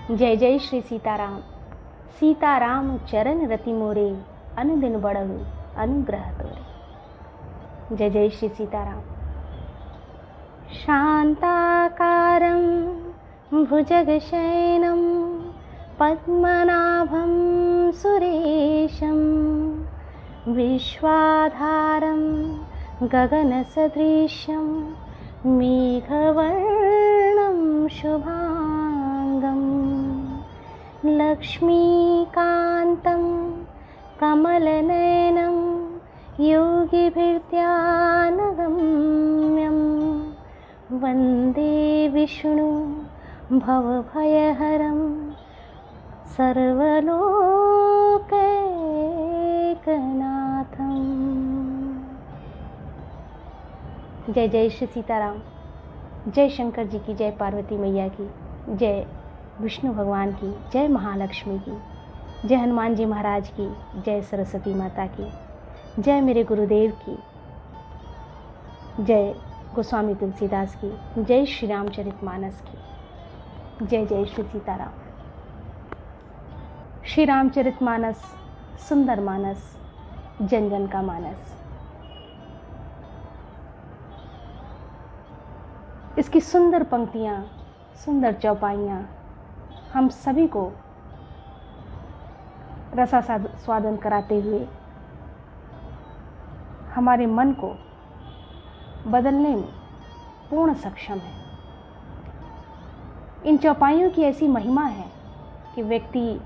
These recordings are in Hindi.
जय जय श्री सीताराम। सीताराम चरण रति मोरे, अनुदिन बड़हु अनुग्रह तोरे। जय जय श्री सीताराम। शांताकारं भुजगशयनं पद्मनाभं सुरेशं, विश्वाधारं गगनसदृशं मेघवर्णं शुभांगं, लक्ष्मीकान्तं कमलनयनं योगिभिर्ध्यानगम्यं, वन्दे विष्णु भवभयहरं सर्वलोकैकनाथं। जय जय श्री सीताराम। जय शंकर जी की, जय पार्वती मैया की, जय विष्णु भगवान की, जय महालक्ष्मी की, जय हनुमान जी महाराज की, जय सरस्वती माता की, जय मेरे गुरुदेव की, जय गोस्वामी तुलसीदास की, जय श्री रामचरितमानस की। जय जय श्री सीताराम। श्री रामचरितमानस सुंदर मानस, जन जन का मानस। इसकी सुंदर पंक्तियाँ, सुंदर चौपाइयाँ हम सभी को रसास्वादन कराते हुए हमारे मन को बदलने में पूर्ण सक्षम है। इन चौपाइयों की ऐसी महिमा है कि व्यक्ति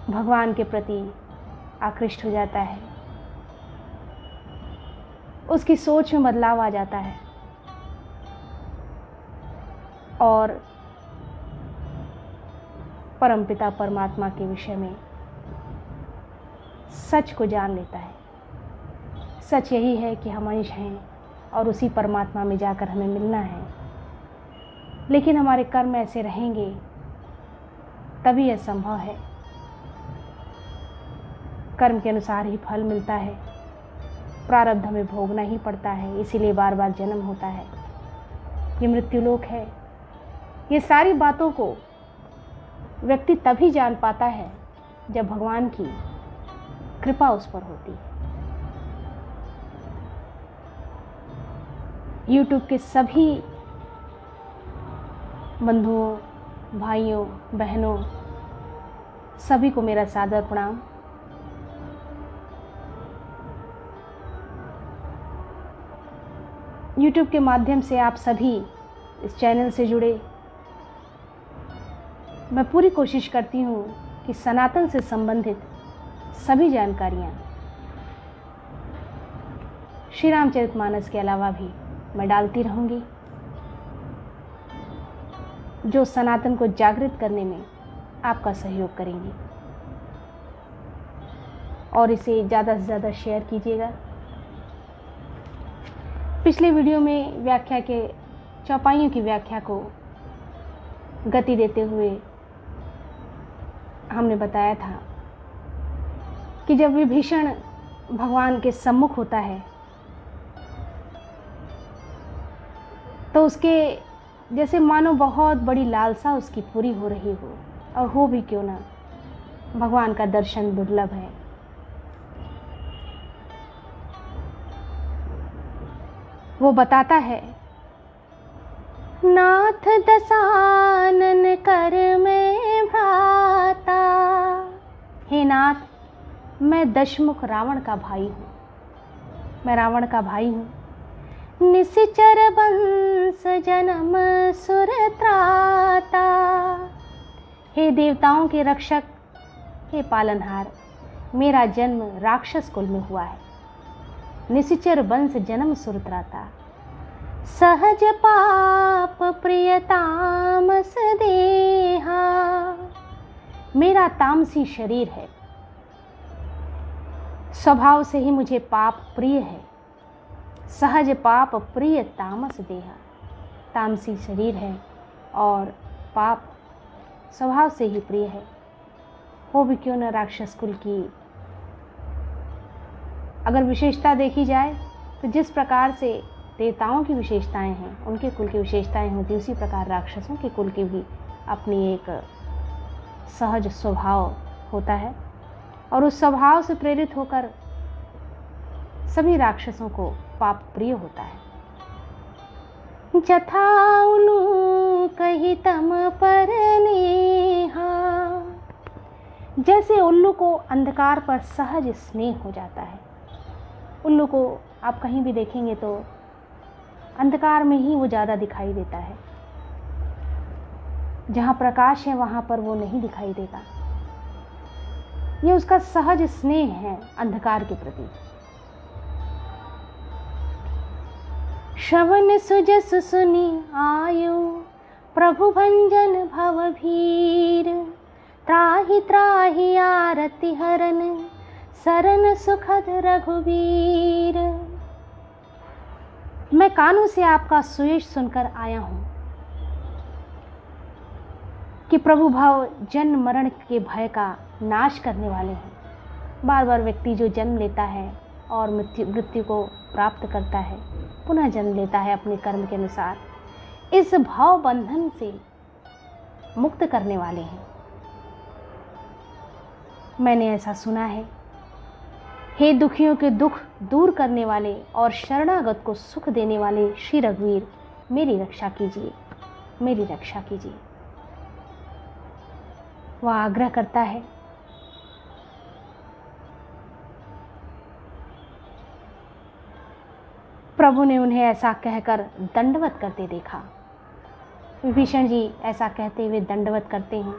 भगवान के प्रति आकृष्ट हो जाता है, उसकी सोच में बदलाव आ जाता है और परमपिता परमात्मा के विषय में सच को जान लेता है। सच यही है कि हम अंश हैं और उसी परमात्मा में जाकर हमें मिलना है, लेकिन हमारे कर्म ऐसे रहेंगे तभी यह संभव है। कर्म के अनुसार ही फल मिलता है, प्रारब्ध हमें भोगना ही पड़ता है, इसीलिए बार बार जन्म होता है। ये मृत्युलोक है। ये सारी बातों को व्यक्ति तभी जान पाता है जब भगवान की कृपा उस पर होती है। YouTube के सभी बंधुओं, भाइयों, बहनों, सभी को मेरा सादर प्रणाम। YouTube के माध्यम से आप सभी इस चैनल से जुड़े। मैं पूरी कोशिश करती हूँ कि सनातन से संबंधित सभी जानकारियाँ श्री रामचरितमानस के अलावा भी मैं डालती रहूँगी, जो सनातन को जागृत करने में आपका सहयोग करेंगी। और इसे ज़्यादा से ज़्यादा शेयर कीजिएगा। पिछले वीडियो में व्याख्या के चौपाइयों की व्याख्या को गति देते हुए हमने बताया था कि जब विभीषण भगवान के सम्मुख होता है तो उसके जैसे मानो बहुत बड़ी लालसा उसकी पूरी हो रही हो, और हो भी क्यों ना, भगवान का दर्शन दुर्लभ है। वो बताता है, नाथ दसानन कर में भ्राता। हे नाथ, मैं दशमुख रावण का भाई हूँ, मैं रावण का भाई हूँ। निशिचर वंश जन्म सुर त्राता। हे देवताओं के रक्षक, हे पालनहार, मेरा जन्म राक्षस कुल में हुआ है। निशिचर वंश जन्म सुर त्राता। सहज पाप प्रिय तामस देहा। मेरा तामसी शरीर है, स्वभाव से ही मुझे पाप प्रिय है। सहज पाप प्रिय तामस देहा। तामसी शरीर है और पाप स्वभाव से ही प्रिय है, हो भी क्यों न राक्षस कुल की। अगर विशेषता देखी जाए तो जिस प्रकार से देवताओं की विशेषताएं हैं, उनके कुल की विशेषताएं होती, उसी प्रकार राक्षसों के कुल की भी अपनी एक सहज स्वभाव होता है और उस स्वभाव से प्रेरित होकर सभी राक्षसों को पाप प्रिय होता है। जथाउनु कही तम पर नेहा, जैसे उल्लू को अंधकार पर सहज स्नेह हो जाता है। उल्लू को आप कहीं भी देखेंगे तो अंधकार में ही वो ज़्यादा दिखाई देता है, जहाँ प्रकाश है वहाँ पर वो नहीं दिखाई देता। ये उसका सहज स्नेह है अंधकार के प्रति। श्रवण सुजस सुनी आयु प्रभु भंजन भव भीर, त्राहि त्राहि आरति हरन सरन सुखद रघुवीर। मैं कानों से आपका सुयश सुनकर आया हूँ कि प्रभु भाव जन्म मरण के भय का नाश करने वाले हैं। बार बार व्यक्ति जो जन्म लेता है और मृत्यु को प्राप्त करता है, पुनः जन्म लेता है अपने कर्म के अनुसार, इस भाव बंधन से मुक्त करने वाले हैं। मैंने ऐसा सुना है। हे दुखियों के दुख दूर करने वाले और शरणागत को सुख देने वाले श्री रघुवीर, मेरी रक्षा कीजिए, मेरी रक्षा कीजिए। वह आग्रह करता है। प्रभु ने उन्हें ऐसा कहकर दंडवत करते देखा। विभीषण जी ऐसा कहते हुए दंडवत करते हैं।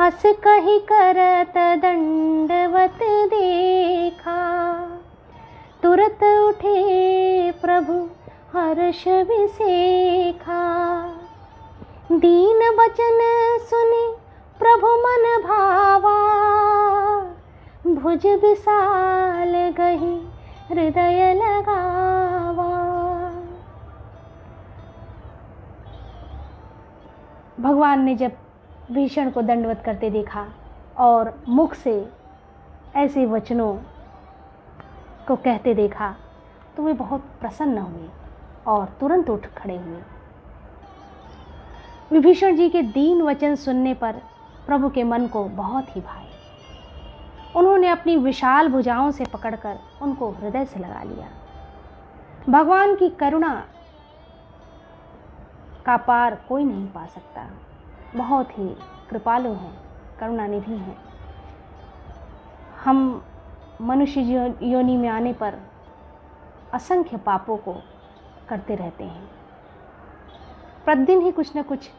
अस कही करत दंडवत देखा, तुरत उठे प्रभु हर्ष विसेखा। दीन वचन सुनी प्रभु मन भावा, भुज विशाल गही हृदय लगावा। भगवान ने जब भीषण को दंडवत करते देखा और मुख से ऐसे वचनों को कहते देखा तो वे बहुत प्रसन्न हुए और तुरंत उठ खड़े हुए। विभीषण जी के दीन वचन सुनने पर प्रभु के मन को बहुत ही भाए। उन्होंने अपनी विशाल भुजाओं से पकड़कर उनको हृदय से लगा लिया। भगवान की करुणा का पार कोई नहीं पा सकता। बहुत ही कृपालु हैं, करुणानिधि हैं। हम मनुष्य योनि में आने पर असंख्य पापों को करते रहते हैं। प्रतिदिन ही कुछ न कुछ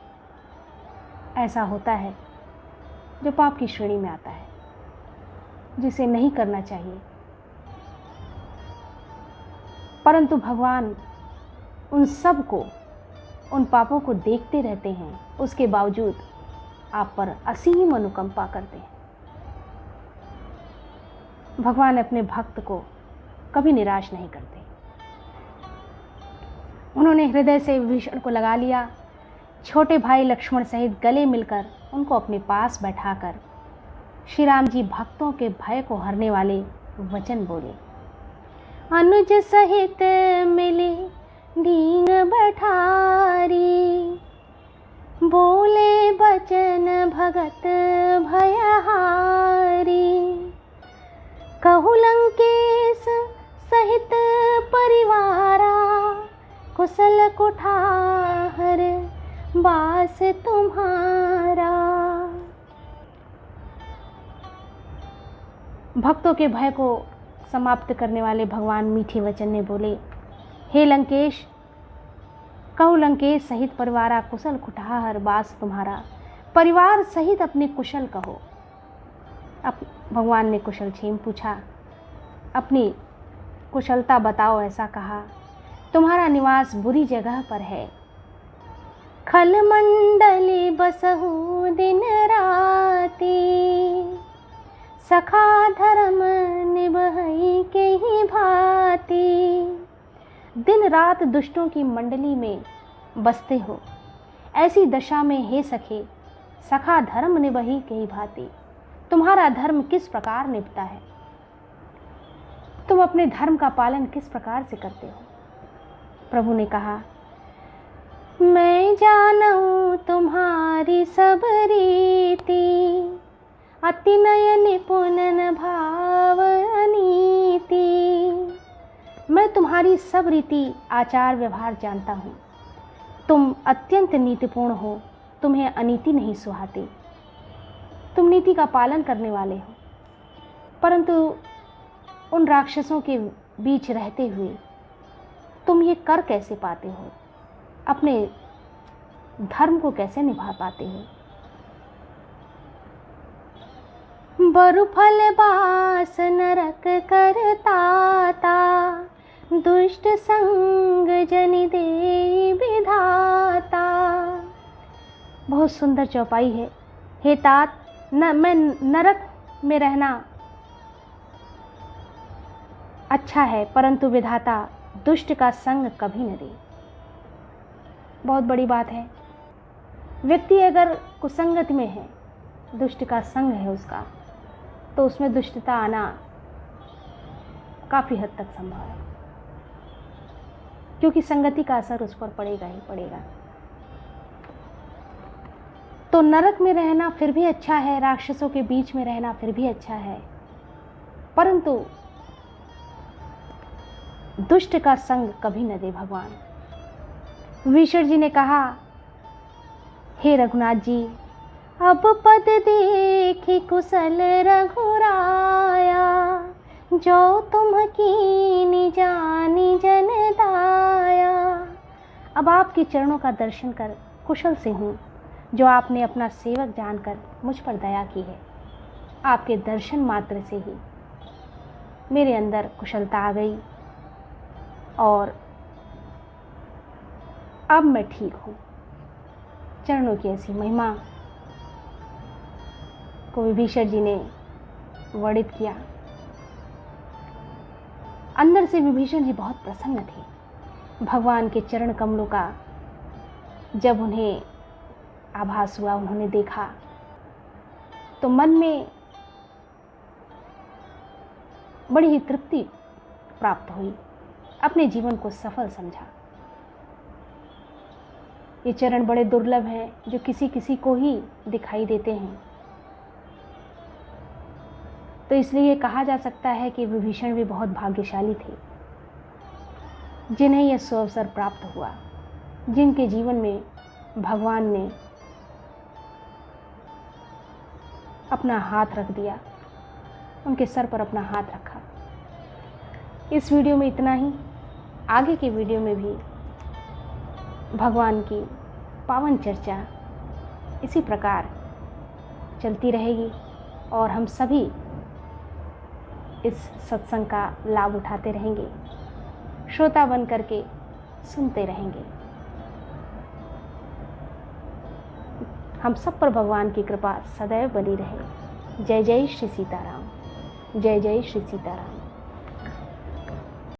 ऐसा होता है जो पाप की श्रेणी में आता है, जिसे नहीं करना चाहिए। परंतु भगवान उन सब को, उन पापों को देखते रहते हैं, उसके बावजूद आप पर असीम अनुकंपा करते हैं। भगवान अपने भक्त को कभी निराश नहीं करते। उन्होंने हृदय से विभीषण को लगा लिया। छोटे भाई लक्ष्मण सहित गले मिलकर उनको अपने पास बैठाकर श्री राम जी भक्तों के भय को हरने वाले वचन बोले। अनुज सहित मिले दीन बैठारी, बोले बचन भगत भयहारी। कहु लंकेश सहित परिवारा, कुशल कुठार बास तुम्हारा। भक्तों के भय को समाप्त करने वाले भगवान मीठे वचन ने बोले, हे लंकेश, कहु लंकेश सहित परिवारा, कुशल कुठार बास तुम्हारा। परिवार सहित अपने कुशल कहो। अब भगवान ने कुशल क्षेम पूछा, अपनी कुशलता बताओ। ऐसा कहा, तुम्हारा निवास बुरी जगह पर है। खल मंडली बसहु दिन राती, सखा धर्म निभई के ही भांति। दिन रात दुष्टों की मंडली में बसते हो, ऐसी दशा में हे सखे, सखा धर्म निभई के ही भांति। तुम्हारा धर्म किस प्रकार निभता है? तुम अपने धर्म का पालन किस प्रकार से करते हो? प्रभु ने कहा, मैं जानूं तुम्हारी सब रीति, अति नयन निपुणन भाव अनीति। मैं तुम्हारी सब रीति आचार व्यवहार जानता हूँ। तुम अत्यंत नीतिपूर्ण हो, तुम्हें अनीति नहीं सुहाती। तुम नीति का पालन करने वाले हो, परंतु उन राक्षसों के बीच रहते हुए तुम ये कर कैसे पाते हो? अपने धर्म को कैसे निभा पाते हो? बरु फल बास नरक करताता, दुष्ट संग जनि दे विधाता। बहुत सुंदर चौपाई है। हे तात, मैं नरक में रहना अच्छा है, परंतु विधाता दुष्ट का संग कभी न दे। बहुत बड़ी बात है। व्यक्ति अगर कुसंगत में है, दुष्ट का संग है उसका, तो उसमें दुष्टता आना काफ़ी हद तक संभव है, क्योंकि संगति का असर उस पर पड़ेगा ही पड़ेगा। तो नरक में रहना फिर भी अच्छा है, राक्षसों के बीच में रहना फिर भी अच्छा है, परंतु दुष्ट का संग कभी न दे भगवान। विभीषण जी ने कहा, हे रघुनाथ जी, अब पद देखी कुशल रघुराया, जो तुम कीनी जानी जन दाया। अब आपके चरणों का दर्शन कर कुशल से हूँ, जो आपने अपना सेवक जानकर मुझ पर दया की है। आपके दर्शन मात्र से ही मेरे अंदर कुशलता आ गई और अब मैं ठीक हूँ। चरणों की ऐसी महिमा को विभीषण जी ने वर्णित किया। अंदर से विभीषण जी बहुत प्रसन्न थे। भगवान के चरण कमलों का जब उन्हें आभास हुआ, उन्होंने देखा, तो मन में बड़ी ही तृप्ति प्राप्त हुई। अपने जीवन को सफल समझा। ये चरण बड़े दुर्लभ हैं, जो किसी किसी को ही दिखाई देते हैं। तो इसलिए कहा जा सकता है कि विभीषण भी बहुत भाग्यशाली थे, जिन्हें यह सुअवसर प्राप्त हुआ, जिनके जीवन में भगवान ने अपना हाथ रख दिया, उनके सर पर अपना हाथ रखा। इस वीडियो में इतना ही। आगे के वीडियो में भी भगवान की पावन चर्चा इसी प्रकार चलती रहेगी और हम सभी इस सत्संग का लाभ उठाते रहेंगे, श्रोता बन करके सुनते रहेंगे। हम सब पर भगवान की कृपा सदैव बनी रहे। जय जय श्री सीताराम। जय जय श्री सीताराम।